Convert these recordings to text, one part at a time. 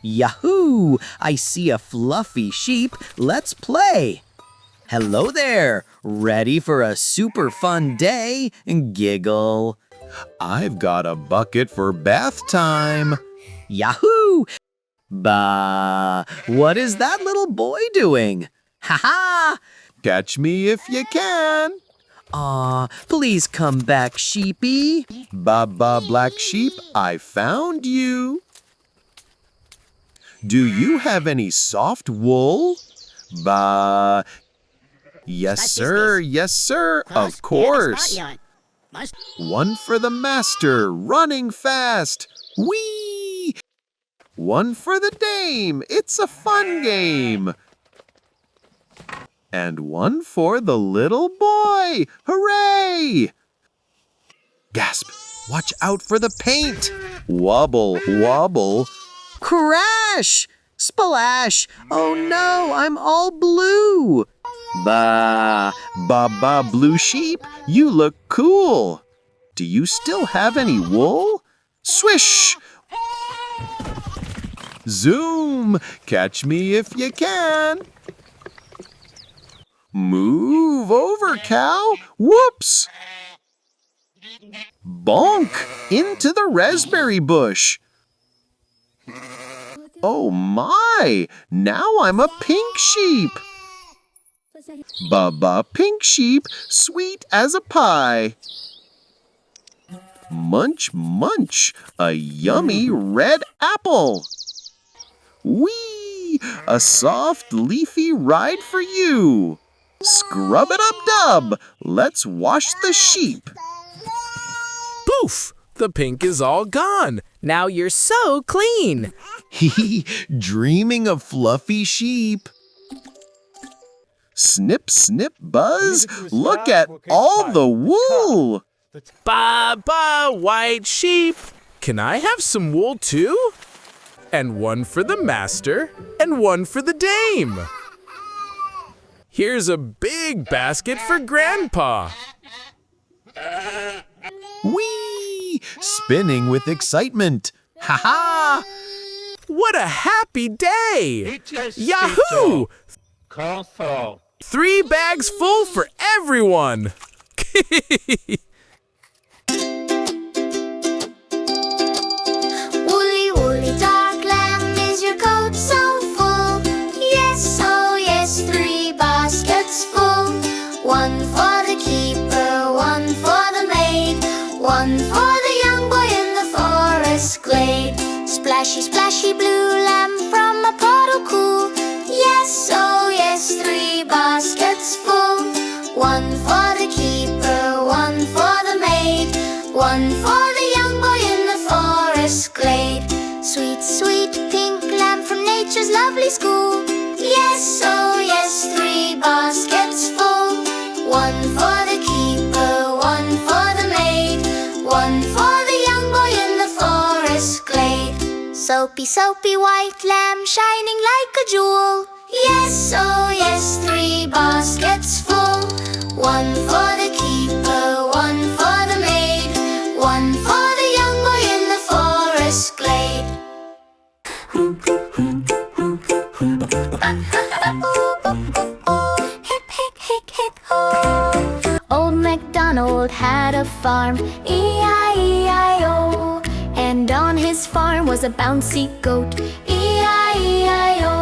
Yahoo! I see a fluffy sheep. Let's play. Hello there. Ready for a super fun day? Giggle. I've got a bucket for bath time. Yahoo! Bah! What is that little boy doing? Ha-ha! Catch me if you can. Aw, please come back, sheepy. Baa Baa Black Sheep, I found you. Do you have any soft wool? Bah. Yes, sir. Yes, sir. Of course. One for the master, running fast. Whee! One for the dame. It's a fun game. And one for the little boy. Hooray! Gasp. Watch out for the paint. Wobble, wobble. Crash! Splash! Oh no, I'm all blue. Bah, Baa Baa Blue Sheep, you look cool. Do you still have any wool? Swish! Zoom! Catch me if you can. Move over, cow. Whoops! Bonk! Into the raspberry bush. Oh my! Now I'm a pink sheep. Baa Baa Pink Sheep, sweet as a pie. Munch, munch, a yummy red apple. Whee! A soft leafy ride for you. Scrub it up, dub. Let's wash the sheep. Poof! The pink is all gone. Now you're so clean. Dreaming of fluffy sheep. Snip, snip, buzz. Look at all the wool. Baa Baa White Sheep. Can I have some wool too? And one for the master and one for the dame. Here's a big basket for Grandpa. Whee! Spinning with excitement. Ha ha! What a happy day! Yahoo! 3 bags full for everyone. Woolly, woolly, dark lamb, is your coat so full? Yes, oh yes, 3 baskets full. One for the keeper, one for the maid, one for the young boy in the forest glade. Splashy, splashy blue lamb from a puddle cool. Yes, oh yes, 3 baskets full. One for the keeper, one for the maid, one for the young boy in the forest glade. Sweet, sweet pink lamb from nature's lovely school. Yes, oh yes, 3 baskets full. One for the keeper, one for the maid, one for the young boy in the forest glade. Soapy, soapy white lamb shining like a jewel. Yes, oh yes, 3 baskets full. One for the keeper, one for the maid, one for the young boy in the forest glade. Hip, hip, hip, hip, ho. Old MacDonald had a farm, E-I-E-I-O. And on his farm was a bouncy goat, E-I-E-I-o.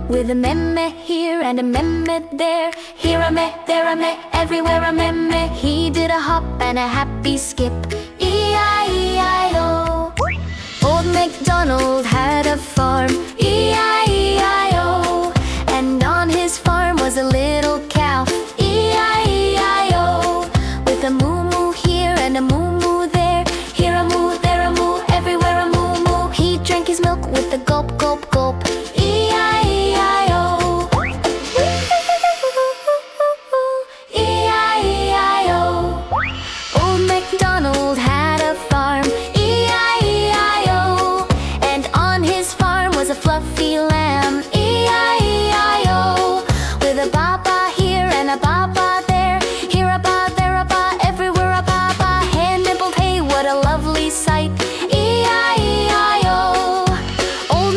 With a meh-meh here and a meh-meh there, here a meh, there a meh, everywhere a meh-meh. He did a hop and a happy skip, E-I-E-I-o. Old MacDonald had a farm, E-I-E-I-o. And on his farm was a little cow, E-I-E-I-o. With a moo-moo here and a moo-moo there, here a moo, there a moo, everywhere a moo-moo. He drank his milk with a gulp, gulp, gulp, E-I-E-I-o. E-I-E-I-o. Old MacDonald had a farm, E-I-E-I-o. And on his farm was a fluffy lamb, E-I-E-I-o. With a baa baa here and a baa baa there, here a baa, there a baa, everywhere a baa baa. Hand nibbled hay, what a lovely sight, E-I-E-I-o. Old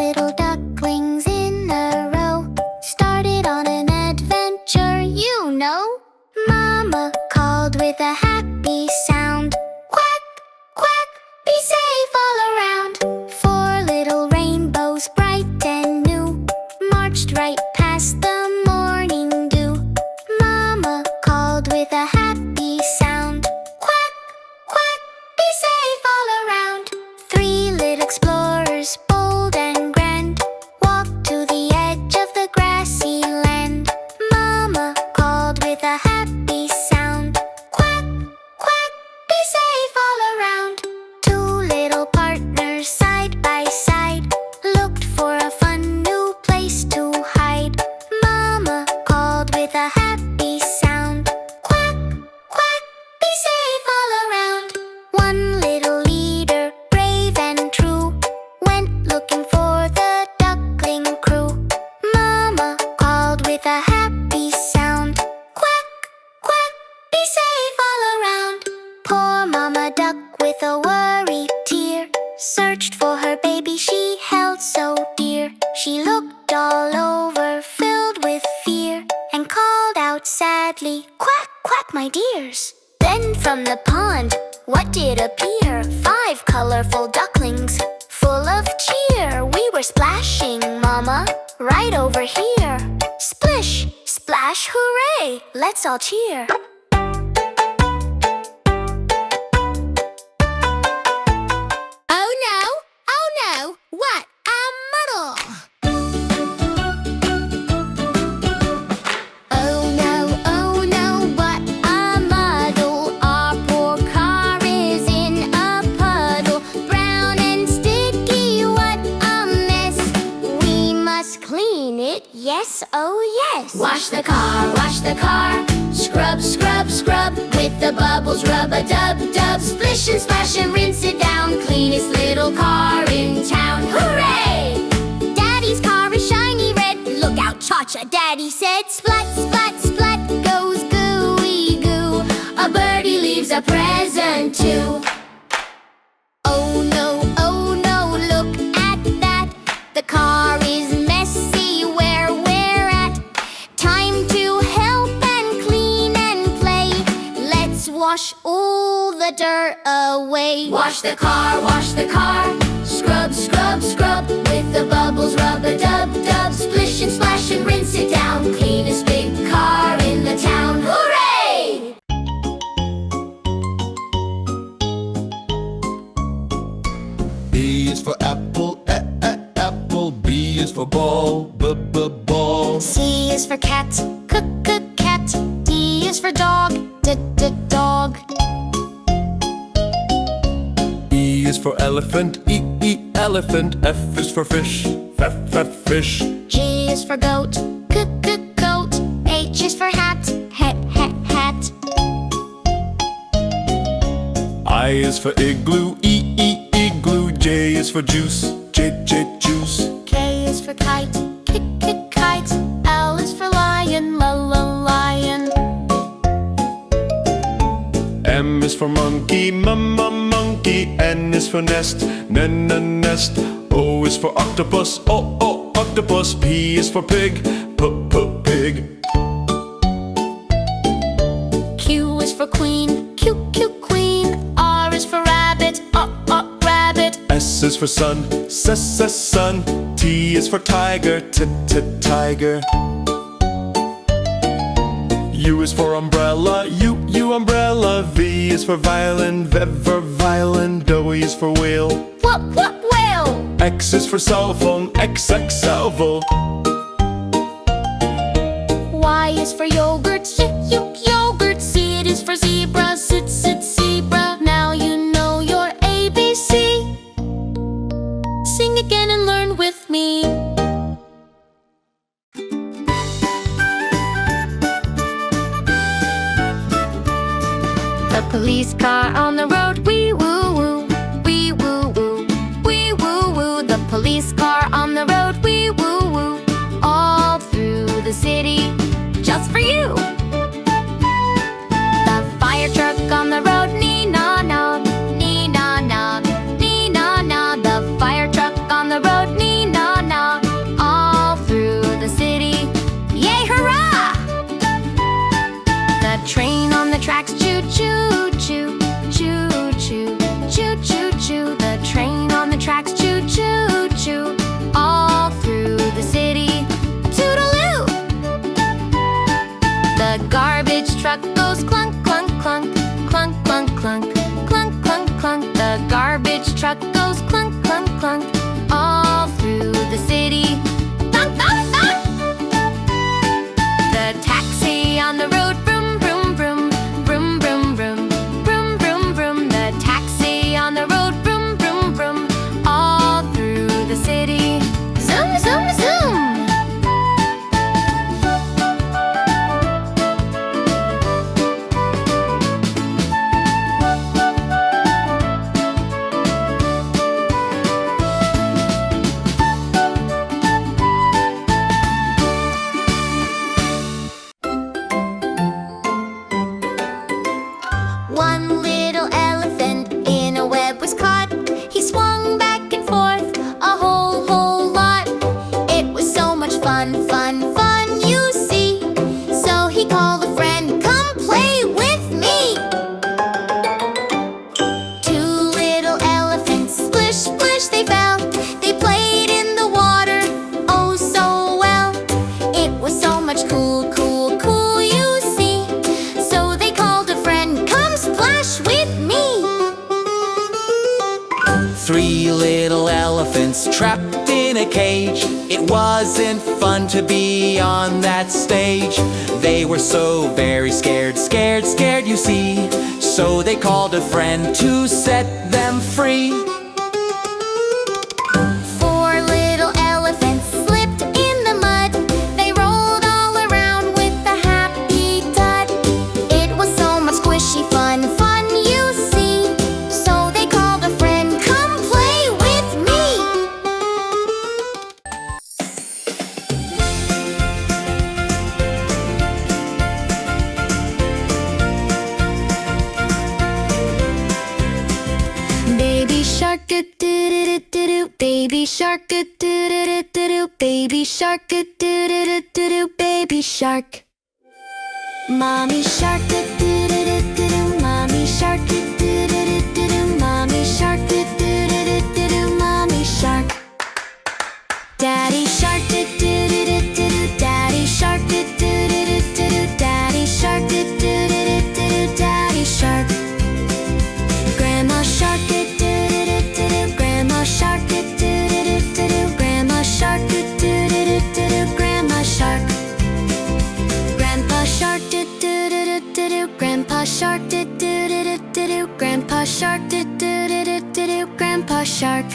little ducklings in a row started on an adventure, you know. Mama called with a happy sound. Quack, quack, be safe all around. 4 little rainbows, bright and new, marched right past the morning dew. Mama called with a happy sound. Quack, quack, be safe all around. 3 little explorers, bold and grand, walked to the edge of the grassy land. Mama called with a happy sound. Quack, quack, be safe all around. 2 little partners, side by side, looked for a fun new place to hide. Mama called with a happy sound. Quack, quack, be safe all around. 1 little leader, brave and true, went looking for the duckling crew. Mama called with a happy sound. Quack, quack, be safe all around. Poor Mama Duck with a worried tear searched for her baby she held so dear. She looked all over, filled with fear, and called out sadly, "Quack, quack, my dears." Then from the pond, what did appear? 5 colorful ducklings, full of cheer. We were splashing, Mama, right over here. Splish, splash, hooray! Let's all cheer. Oh no, what a muddle! Oh no, what a muddle. Our poor car is in a puddle. Brown and sticky, what a mess. We must clean it, yes, oh yes. Wash the car, scrub, scrub, scrub. With the bubbles, rub-a-dub-dub. Splish and splash and rinse it down. Cleanest little car in town, hooray! Daddy's car is shiny red. Look out, Cha-Cha, Daddy said. Splat, splat, splat goes gooey goo. A birdie leaves a present too. Oh no, look at that. The car is messy where we're at. Time to help and clean and play. Let's wash all the dirt away. Wash the car, scrub, scrub, scrub. With the bubbles, rub-a-dub-dub. Splish and splash and rinse it down. Cleanest big car in the town, hooray! A is for apple, apple. B is for ball, ball. C is for cat, cat. D is for dog, dog. E is for elephant, elephant. F is for fish, fish. G is for goat, goat. H is for hat, hat. I is for igloo, igloo. J is for juice, juice. K is for kite, kite. L is for lion, lion. M is for monkey, monkey. N is for nest, nest. O is for octopus, octopus. P is for pig, pig. Q is for queen, queen. R is for rabbit, rabbit. S is for sun, sun. T is for tiger, tiger. U is for umbrella, U umbrella. V is for violin, violin. W is for whale, What whale? X is for cell phone, cell phone. Y is for yogurt, yogurt. Z is for zebra, zebra. Now you know your ABC. Sing again and learn with me. The police car on the road, wee woo woo, wee woo woo, wee woo woo. The police car on the road, wee woo woo, all through the city, just for you. The fire truck on the road, nee na na, nee na na, nee na na. The fire truck on the road, nee na clunk, all through the city. Thunk, thunk, thunk! The taxi on the road, vroom, vroom, vroom, vroom, vroom, vroom, vroom, vroom, vroom. The taxi on the road, vroom, vroom, vroom, all through the city. Zoom, zoom, zoom! One little elephant in a web was caught. He swung back and forth a whole lot. It was so much fun, fun, fun, you see. So he called a friend, come play with me. Two little elephants, splish, splish, they fell. They played in the water, oh so well. It was so much cool, cool, cool, you see. So they called a friend, come splash with me. Three little elephants trapped in a cage. It wasn't fun to be on that stage. They were so very scared, scared, scared, you see. So they called a friend to set them free. Four little elephants slipped in the mud. They rolled all around with a happy thud. It was so much squishy fun, fun, you see. So they called a friend, come play with me. Baby shark, do do do do do. Baby shark, do do do do do. Baby shark, do do do do do. Baby shark. Mommy shark, do do do do do. Mommy shark, do do do do do. Mommy shark, do do do do do. Mommy shark. Daddy shark, do do do do do. Daddy shark, do do do do do. Daddy shark, do do do do do. Daddy shark. Grandma shark, do do do do do. Grandma shark, do do do do do. Grandma shark, do do do do do. Grandma shark. Grandpa shark, do do do do do. Grandpa shark, do do do do do. Grandpa shark, do do do do do. Grandpa shark.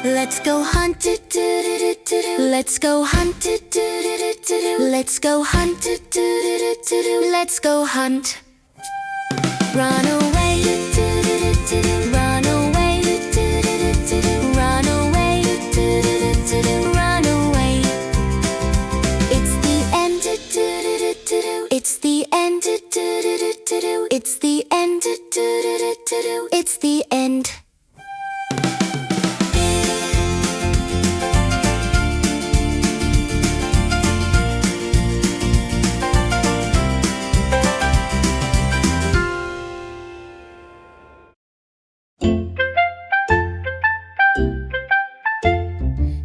Let's go hunt, do do do do do. Let's go hunt, do do do do do. Let's go hunt, do do do do do. Let's go hunt. Run away, do do do do. Run away, do do do do. Run away, do do do do. Run away. It's the end, do do do do. It's the end, do do do do. It's the end, do do do do. It's the end.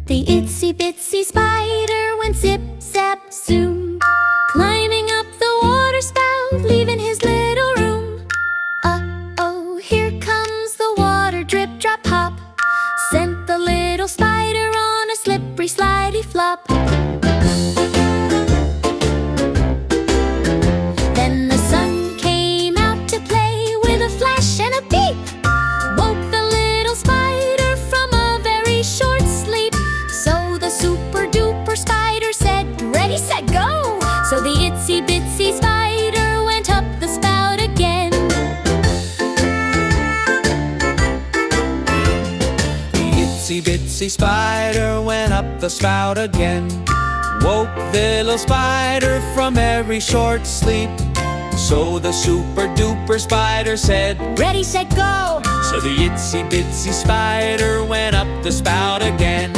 The itsy bitsy spider went zip zap zoom, climbing up the water spout, leaving his little room. Uh-oh, here comes the water, drip drop hop, sent the little spider on a slippery slidey flop. Then the sun came out to play with a flash and a beep, woke the little spider from a very short sleep. So the super duper spider said, ready, set, go! So the itsy bitsy spider went up the spout again. The itsy bitsy spider went up the spout again, woke the little spider from every short sleep. So the super duper spider said, Ready, set, go! So the itsy bitsy spider went up the spout again.